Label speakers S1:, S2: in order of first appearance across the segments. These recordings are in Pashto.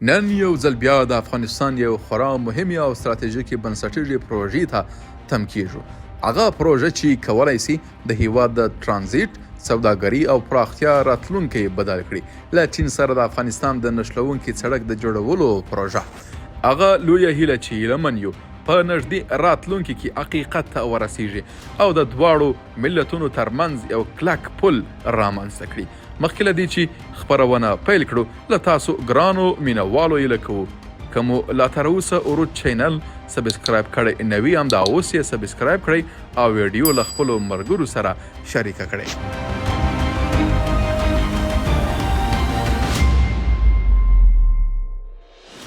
S1: نن یو ځل بیا د افغانستان یو خورا مهمې او ستراتیژیکې بنسټیزې پروژې ته تم کیږو. هغه پروژه چې کولی سي د هېواد د ترانزیت، سوداګرۍ او پراختیا راتلونکی بدل کړي. له چین سره د افغانستان د نښلوونکي سړک د جوړولو پروژه هغه لویه هیله چې هیلهمن یو په نږدې راتلونکي کې حقیقت ته ورسیږي او د دواړو ملتونو ترمنځ یو کلک پل رامنځته کړي. مخکې له دې چې خپرونه پیل کړو، له تاسو ګرانو مینوالو هیله کوو که مو لا تر اوسه عروج چینل سبسکرایب کړی نه وي، همدا اوس یې سبسکرایب کړئ او ویډیو له خپلو ملګرو سره شریکه کړئ.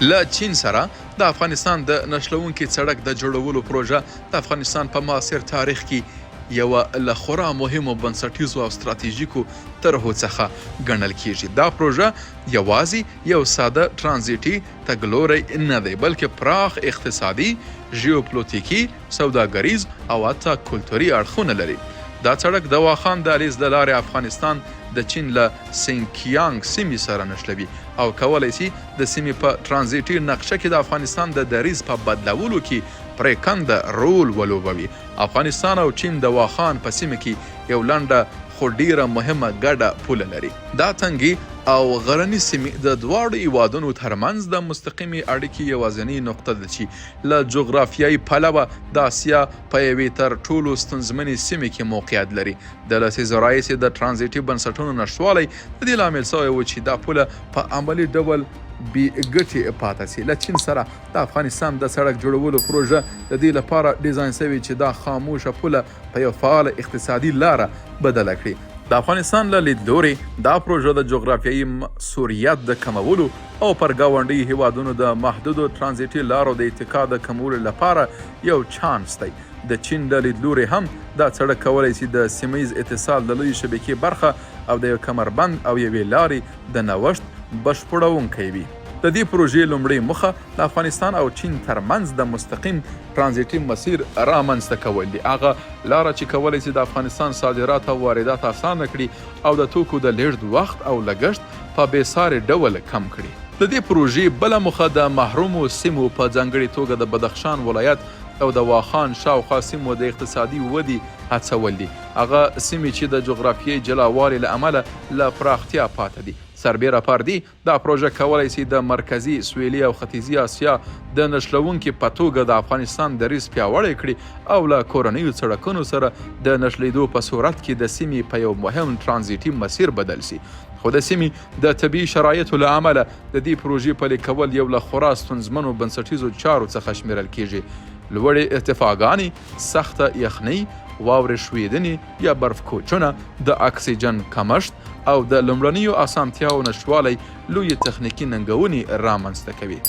S1: له چین سره د افغانستان د نښلوونکي سړک د جوړولو پروژه د افغانستان په معاصر تاریخ کې یوه له خورا مهمو بنسټیزو او ستراتیژیکو طرحو څخه ګڼل کیږي. دا پروژه یوازې یو ساده ترانزیتي تګلوری نه دی، بلکې پراخ اقتصادي، ژیوپولیتیکي، سوداګریز او حتی کلتوري اړخونه لري. دا سړک د واخان دهلېز د لارې افغانستان د چین له کیانګ سیمې سره نښلوي او کولی سي د سیمې په ترانزیتي نقشه کې د افغانستان د دهلېز په بدلولو کې پرېکنده رول ولوبوي. افغانستان او چین د واخان په سیمه کې یو لنډه خو ډیره مهمه ګډه پوله لري. دا تنګي او غرني سیمې د دواړو هېوادونو ترمنځ د مستقیمې اړیکې یوازینۍ نقطه ده چې له جغرافیایي پلوه د اسیا په یوې تر ټولو ستونزمنې سیمې کې موقعیت لري. د لسیزو راهیسې د ترانزیتي بنسټونو نشتوالی د دې لامل شوی و چې دا پوله په عملي ډول بې ګټې پاتې سي. له چین سره د افغانستان د سړک جوړولو پروژه د دې لپاره ډیزاین شوې چې دا خاموشه پوله په یو فعال اقتصادي لاره بدله کړي. د افغانستان له لیدلوري دا پروژه د جغرافیایي محصوریت د کمولو او پر ګاونډي هېوادونو د محدودو ترانزیتي لارو د اتکا د کمولو لپاره یو چانس دی. د چین له لیدلوري هم دا سړک کولی سي د سیمه اتصال د لویې شبکې برخه او د یو کمربند او یوې لارې د نوښت بشپړونکی وي. د دې پروژې لومړۍ موخه د افغانستان او چین ترمنځ د مستقیم ترانزیتي مسیر رامنځته کول دي. هغه لاره چې کولی سي د افغانستان صادرات او واردات اسانه کړي او د توکو د لیږد وخت او لګښت په بېساري ډول کم کړي. د دې پروژې بله موخه د محرومو سیمو په ځانګړې توګه د بدخشان ولایت او د واخان شاوخوا سیمو د اقتصادي ودې هڅول دي. هغه سیمې چې د جغرافیایي جلاوالي له امله له پراختیا پاتې دي. سربیره پردي دا پروژه کولی سي د مرکزي، سویلي او ختیځي اسیا د نښلوونکي په توګه د افغانستان دریځ پیاوړی کړي او له کورنیو سړکونو سره د نښلېدو په صورت کې د سیمې په یو مهم ترانزیتي مسیر بدل سي. خو د سیمې د طبیعي شرایطو له امله د دې پروژې پلي کول یو له خورا ستونزمنو بنسټیزو چارو څخه شمیرل کیږي. لوړې ارتفاعګانې، سخته یخنۍ، واورې ښویدنې یا برف کوچونه، د اکسیجن کمښت او د لومړنیو اسانتیاو نشتوالی لویې تخنیکي ننګونې رامنځته کوي.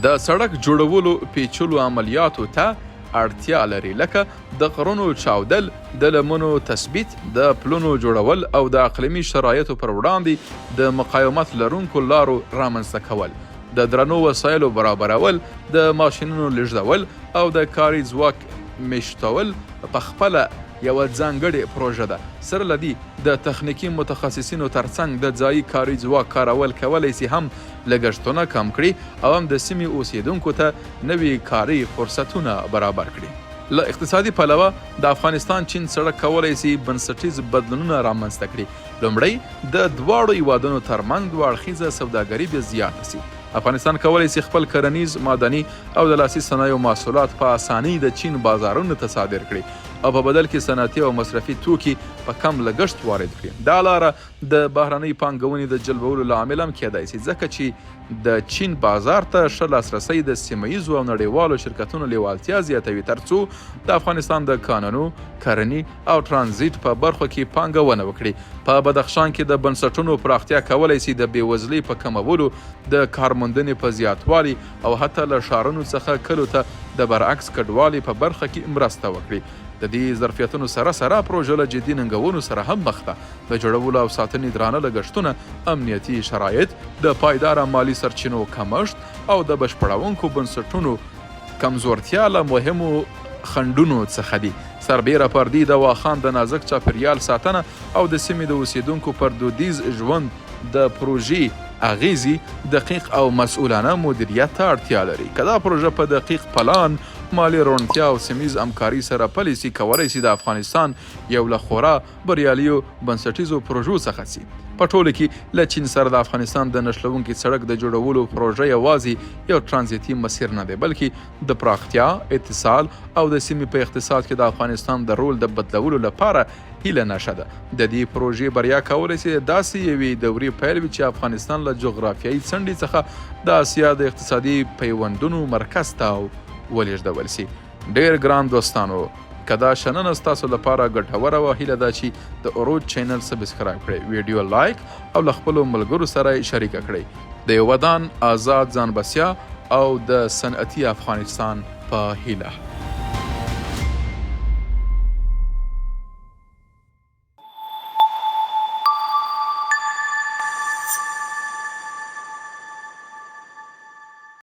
S1: د سړک جوړولو پیچلو عملیاتو ته اړتیا لري، لکه د غرونو چاودل، د لمنو تثبیت، د پلونو جوړول او د اقلیمي شرایطو پر وړاندې د مقاومت لرونکو لارو رامنځته کول، د درنو وسایلو برابرول، د ماشینونو لیږدول او د کاري ځواک میشتول په خپله یوه ځانګړې پروژه ده. سره له دې د تخنیکي متخصصینو ترڅنګ د ځایي کاري ځواک کارول کولی سي هم لګښتونه کم کړي او هم د سیمې اوسیدونکو ته نوي کاري فرصتونه برابر کړي. له اقتصادي پلوه د افغانستان چین سړک کولی سي بنسټیز بدلونونه رامنځته کړي. لومړی د دواړو هېوادونو ترمنځ دوه اړخیزه سوداګري بیا زیاته سي. افغانستان کولی سي خپل کرنیز، معدني او د لاسي صنایعو محصولات په اسانۍ د چین بازارونو ته صادر کړي او په بدل کې صنعتي او مصرفي توکي په کم لګښت وارد کړي. دا لاره د بهرنۍ پانګونې د جلبولو لامل هم کیدای سي، ځکه چې د چین بازار ته ښه لاسرسی د سیمه ییزو او نړیوالو شرکتونو لیوالتیا زیاتوي، ترڅو د افغانستان د کانونو، کرنې او ترانزیت په برخو کې پانګونه وکړي. په بدخشان کې د بنسټونو پراختیا کولی سي د بېوزلۍ په کمولو، د کارموندنې په زیاتوالي او حتی له ښارونو څخه کلو ته د برعکس کډوالي په برخه کې مرسته وکړي. د دې ظرفیتونو سره سره پروژه له جدي ننګونو سره هم مخ ده. د جوړولو او ساتنې درانه لګښتونه، امنیتي شرایط، د پایداره مالي سرچینو کمښت او د بشپړونکو بنسټونو کمزورتیا له مهمو خنډونو څخه دي. سربیره پردي د واخان د نازک چاپیریال ساتنه او د سیمې د اوسیدونکو پر دودیز ژوند د پروژې اغیزي دقیق او مسؤلانه مدیریت ته اړتیا لري. که دا پروژه په دقیق پلان، مالي روڼتیا او سیمیز همکاري سره پلی سي، کولی سي د افغانستان یو له خورا بریالیو بنسټیزو پروژو څخه سي. په ټوله کې له چین سره د افغانستان د نښلوونکي سړک د جوړولو پروژه یوازې یو ترانزیتي مسیر نه دی، بلکې د پراختیا، اتصال او د سیمې په اقتصاد کې د افغانستان د رول د بدلولو لپاره هیله نشه ده. د دې پروژې بریا کولی سي داسې یوې دورې پیل وي چې افغانستان له جغرافیایي څنډې څخه د اسیا د اقتصادي پیوندونو مرکز ته ولېږدول سي. ډېر ګران دوستانو، که دا شننه ستاسو لپاره ګټوره وه، هیله ده چې د عروج چینل سبسکرایب کړئ، ویډیو لایک او له خپلو ملګرو سره یې شریکه کړئ. د یو ودان، آزاد، ځان بسیا او د صنعتي افغانستان په هیله.